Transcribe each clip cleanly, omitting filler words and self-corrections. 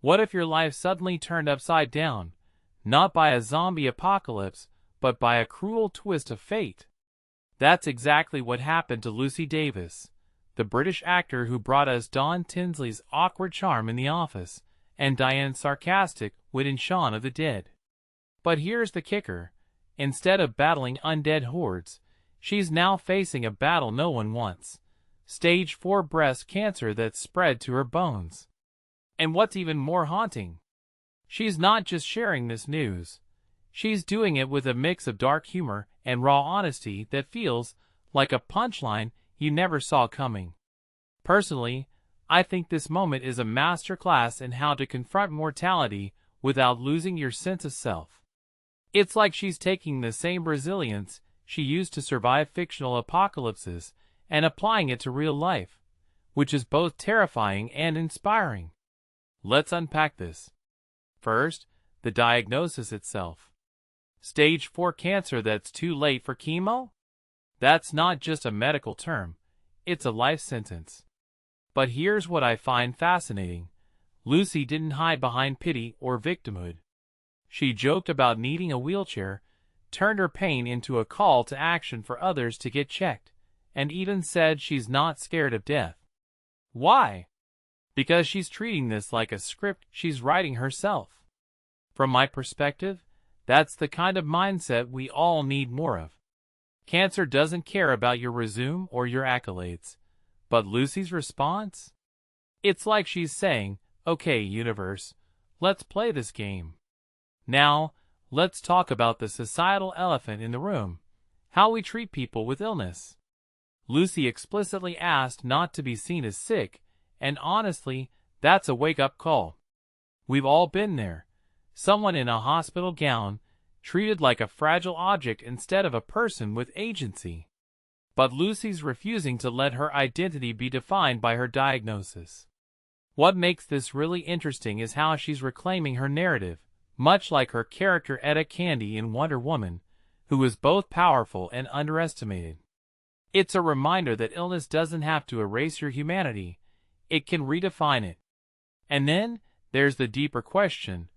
What if your life suddenly turned upside down, not by a zombie apocalypse, but by a cruel twist of fate? That's exactly what happened to Lucy Davis, the British actor who brought us Don Tinsley's awkward charm in The Office and Diane's sarcastic wit in Shaun of the Dead. But here's the kicker. Instead of battling undead hordes, she's now facing a battle no one wants: stage 4 breast cancer that's spread to her bones. And what's even more haunting, she's not just sharing this news. She's doing it with a mix of dark humor and raw honesty that feels like a punchline you never saw coming. Personally, I think this moment is a masterclass in how to confront mortality without losing your sense of self. It's like she's taking the same resilience she used to survive fictional apocalypses and applying it to real life, which is both terrifying and inspiring. Let's unpack this. First, the diagnosis itself. Stage 4 cancer that's too late for chemo? That's not just a medical term, it's a life sentence. But here's what I find fascinating. Lucy didn't hide behind pity or victimhood. She joked about needing a wheelchair, turned her pain into a call to action for others to get checked, and even said she's not scared of death. Why? Because she's treating this like a script she's writing herself. From my perspective, that's the kind of mindset we all need more of. Cancer doesn't care about your resume or your accolades. But Lucy's response? It's like she's saying, "Okay, universe, let's play this game." Now, let's talk about the societal elephant in the room: how we treat people with illness. Lucy explicitly asked not to be seen as sick, and honestly, that's a wake-up call. We've all been there. Someone in a hospital gown, treated like a fragile object instead of a person with agency. But Lucy's refusing to let her identity be defined by her diagnosis. What makes this really interesting is how she's reclaiming her narrative, much like her character Etta Candy in Wonder Woman, who is both powerful and underestimated. It's a reminder that illness doesn't have to erase your humanity, it can redefine it. And then, there's the deeper question: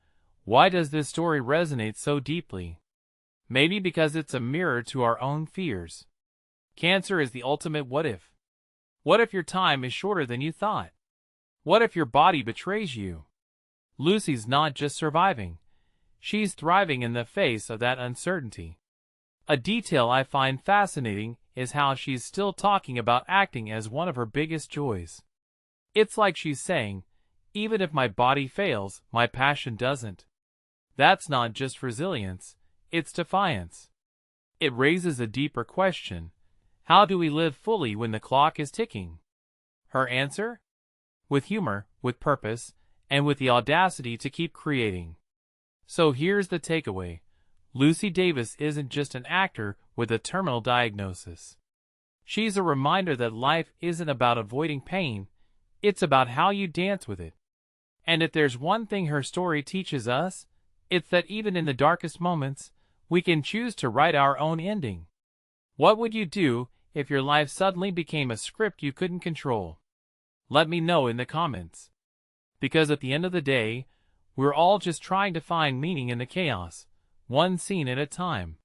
why does this story resonate so deeply? Maybe because it's a mirror to our own fears. Cancer is the ultimate what if. What if your time is shorter than you thought? What if your body betrays you? Lucy's not just surviving, she's thriving in the face of that uncertainty. A detail I find fascinating is how she's still talking about acting as one of her biggest joys. It's like she's saying, even if my body fails, my passion doesn't. That's not just resilience, it's defiance. It raises a deeper question: how do we live fully when the clock is ticking? Her answer? With humor, with purpose, and with the audacity to keep creating. So here's the takeaway. Lucy Davis isn't just an actor with a terminal diagnosis. She's a reminder that life isn't about avoiding pain, it's about how you dance with it. And if there's one thing her story teaches us, it's that even in the darkest moments, we can choose to write our own ending. What would you do if your life suddenly became a script you couldn't control? Let me know in the comments. Because at the end of the day, we're all just trying to find meaning in the chaos, one scene at a time.